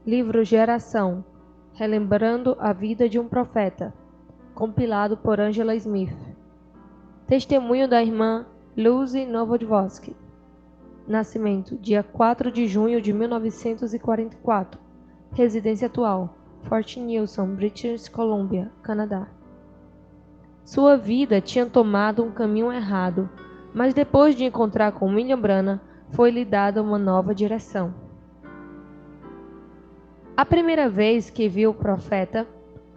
Livro Geração, Relembrando a Vida de um Profeta, compilado por Angela Smith. Testemunho da irmã Lucy Novodvorsky. Nascimento, dia 4 de junho de 1944. Residência atual, Fort Nelson, British Columbia, Canadá. Sua vida tinha tomado um caminho errado, mas depois de encontrar com William Branham, foi-lhe dada uma nova direção. A primeira vez que vi o profeta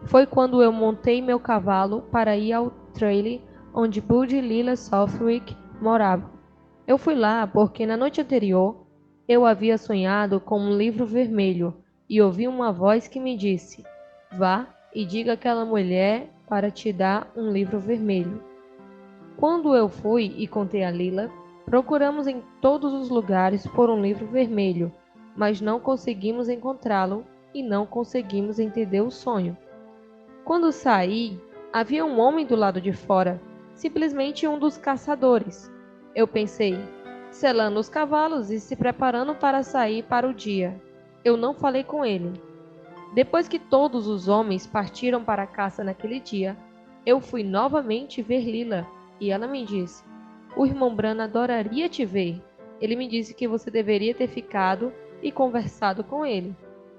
foi quando eu montei meu cavalo para ir ao trailer onde Bud e Lila Southwick moravam. Eu fui lá porque na noite anterior eu havia sonhado com um livro vermelho e ouvi uma voz que me disse: "Vá e diga àquela mulher para te dar um livro vermelho." Quando eu fui e contei a Lila, procuramos em todos os lugares por um livro vermelho, mas não conseguimos encontrá-lo e não conseguimos entender o sonho. Quando saí, havia um homem do lado de fora, simplesmente um dos caçadores. Eu pensei, selando os cavalos e se preparando para sair para o dia. Eu não falei com ele. Depois que todos os homens partiram para a caça naquele dia, eu fui novamente ver Lila e ela me disse: "O irmão Branham adoraria te ver. Ele me disse que você deveria ter ficado e conversado com ele."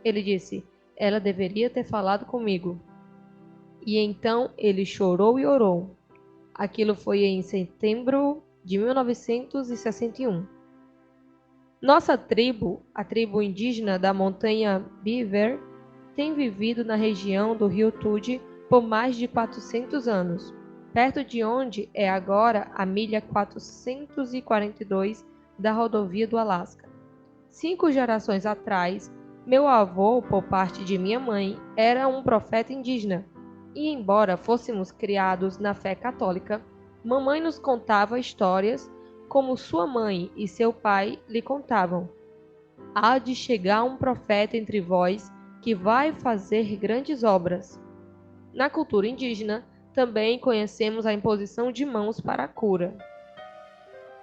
Ele disse: "Ela deveria ter falado comigo." E então ele chorou e orou. Aquilo foi em setembro de 1961. Nossa tribo, a tribo indígena da montanha Beaver, tem vivido na região do rio Tude por mais de 400 anos, perto de onde é agora a milha 442 da rodovia do Alasca. 5 gerações atrás, meu avô, por parte de minha mãe, era um profeta indígena. E embora fôssemos criados na fé católica, mamãe nos contava histórias como sua mãe e seu pai lhe contavam. Há de chegar um profeta entre vós que vai fazer grandes obras. Na cultura indígena, também conhecemos a imposição de mãos para a cura.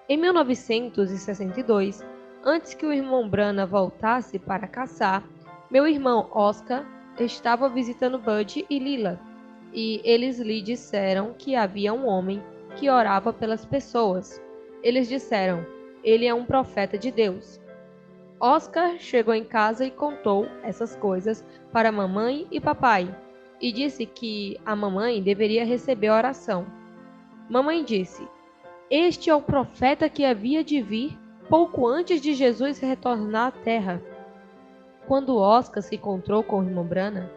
Em 1962, antes que o irmão Branham voltasse para caçar, meu irmão Oscar estava visitando Bud e Lila, e eles lhe disseram que havia um homem que orava pelas pessoas. Eles disseram: "Ele é um profeta de Deus." Oscar chegou em casa e contou essas coisas para mamãe e papai, e disse que a mamãe deveria receber a oração. Mamãe disse: "Este é o profeta que havia de vir pouco antes de Jesus retornar à terra." Quando Oscar se encontrou com o irmão Branham,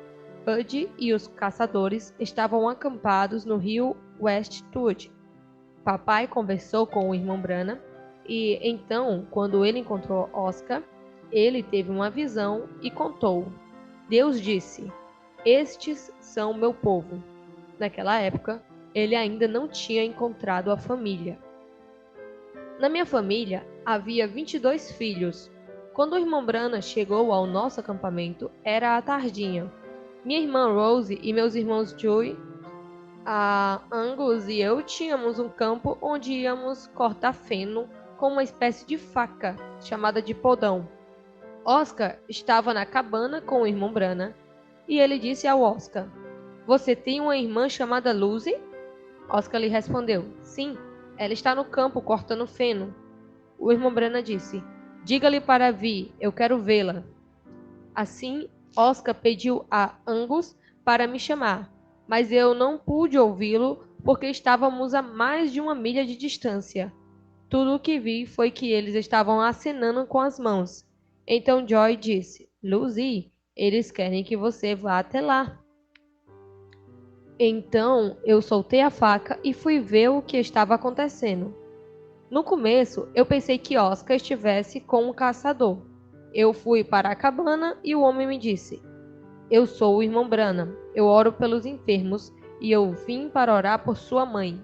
Bud e os caçadores estavam acampados no rio West Tude. Papai conversou com o irmão Branham e então, quando ele encontrou Oscar, ele teve uma visão e contou. Deus disse: "Estes são meu povo." Naquela época, ele ainda não tinha encontrado a família. Na minha família, havia 22 filhos. Quando o irmão Branham chegou ao nosso acampamento, era à tardinha. Minha irmã Rose e meus irmãos Joey, Angus e eu tínhamos um campo onde íamos cortar feno com uma espécie de faca, chamada de podão. Oscar estava na cabana com o irmão Branham, e ele disse ao Oscar: "Você tem uma irmã chamada Lucy?" Oscar lhe respondeu: "Sim, ela está no campo cortando feno." O irmão Branham disse: "Diga-lhe para vir, eu quero vê-la." Assim, Oscar pediu a Angus para me chamar, mas eu não pude ouvi-lo porque estávamos a mais de 1 milha de distância. Tudo o que vi foi que eles estavam acenando com as mãos. Então Joy disse: "Lucy, eles querem que você vá até lá." Então eu soltei a faca e fui ver o que estava acontecendo. No começo, eu pensei que Oscar estivesse com um caçador. Eu fui para a cabana e o homem me disse: "Eu sou o irmão Branham. Eu oro pelos enfermos e eu vim para orar por sua mãe."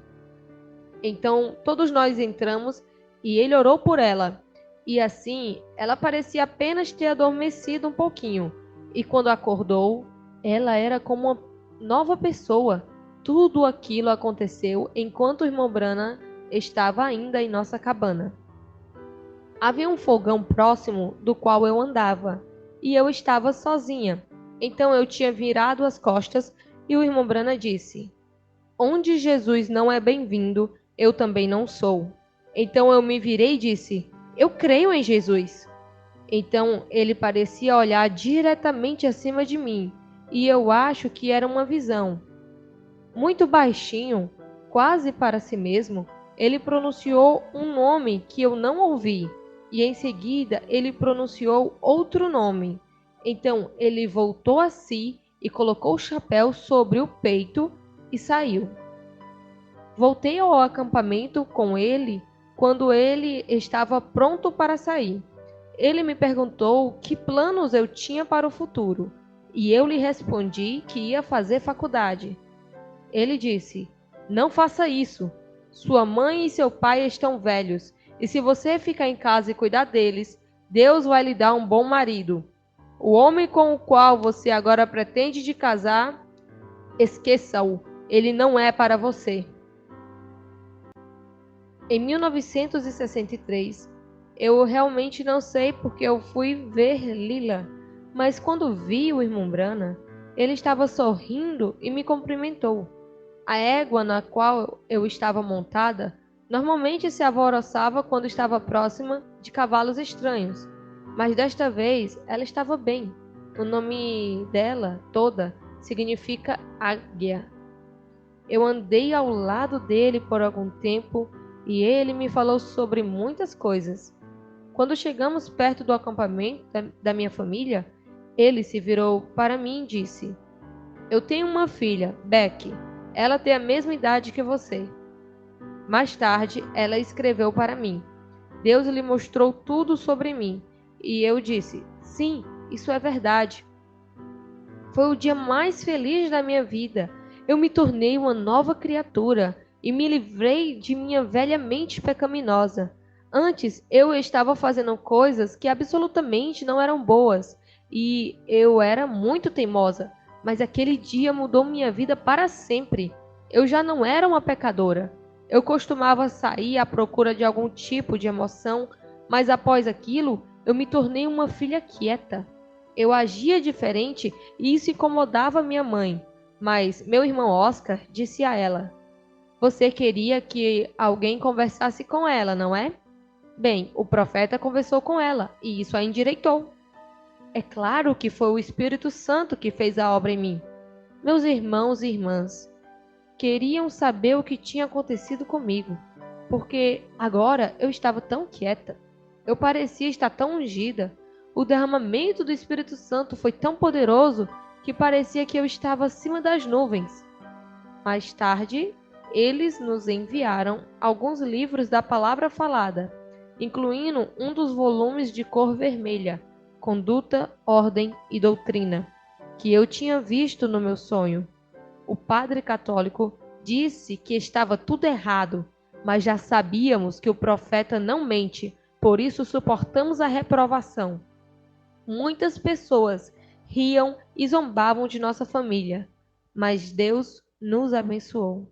Então todos nós entramos e ele orou por ela. E assim, ela parecia apenas ter adormecido um pouquinho. E quando acordou, ela era como uma nova pessoa. Tudo aquilo aconteceu enquanto o irmão Branham estava ainda em nossa cabana. Havia um fogão próximo do qual eu andava. e eu estava sozinha. Então eu tinha virado as costas e o irmão Brana disse: Onde Jesus não é bem-vindo, eu também não sou. Então eu me virei e disse: Eu creio em Jesus. Então ele parecia olhar diretamente acima de mim, e eu acho que era uma visão. Muito baixinho, quase para si mesmo, ele pronunciou um nome que eu não ouvi, e em seguida ele pronunciou outro nome. Então ele voltou a si e colocou o chapéu sobre o peito e saiu. Voltei ao acampamento com ele quando ele estava pronto para sair. Ele me perguntou que planos eu tinha para o futuro, e eu lhe respondi que ia fazer faculdade. Ele disse: Não faça isso. Sua mãe e seu pai estão velhos, e se você ficar em casa e cuidar deles, Deus vai lhe dar um bom marido. O homem com o qual você agora pretende de casar, esqueça-o, ele não é para você. Em 1963, eu realmente não sei porque eu fui ver Lila, mas quando vi o irmão Brana, ele estava sorrindo e me cumprimentou. A égua na qual eu estava montada normalmente se alvoroçava quando estava próxima de cavalos estranhos, mas desta vez ela estava bem. O nome dela, Toda, significa águia. Eu andei ao lado dele por algum tempo e ele me falou sobre muitas coisas. Quando chegamos perto do acampamento da minha família, ele se virou para mim e disse: Eu tenho uma filha, Becky. Ela tem a mesma idade que você. Mais tarde, ela escreveu para mim. Deus lhe mostrou tudo sobre mim. E eu disse: Sim, isso é verdade. Foi o dia mais feliz da minha vida. Eu me tornei uma nova criatura e me livrei de minha velha mente pecaminosa. Antes, eu estava fazendo coisas que absolutamente não eram boas e eu era muito teimosa, mas aquele dia mudou minha vida para sempre. Eu já não era uma pecadora. Eu costumava sair à procura de algum tipo de emoção, mas após aquilo, eu me tornei uma filha quieta. Eu agia diferente e isso incomodava minha mãe, mas meu irmão Oscar disse a ela: Você queria que alguém conversasse com ela, não é? Bem, o profeta conversou com ela e isso a endireitou. É claro que foi o Espírito Santo que fez a obra em mim. Meus irmãos e irmãs queriam saber o que tinha acontecido comigo, porque agora eu estava tão quieta. Eu parecia estar tão ungida. O derramamento do Espírito Santo foi tão poderoso que parecia que eu estava acima das nuvens. Mais tarde, eles nos enviaram alguns livros da palavra falada, incluindo um dos volumes de cor vermelha, Conduta, Ordem e Doutrina, que eu tinha visto no meu sonho. O padre católico disse que estava tudo errado, mas já sabíamos que o profeta não mente, por isso suportamos a reprovação. Muitas pessoas riam e zombavam de nossa família, mas Deus nos abençoou.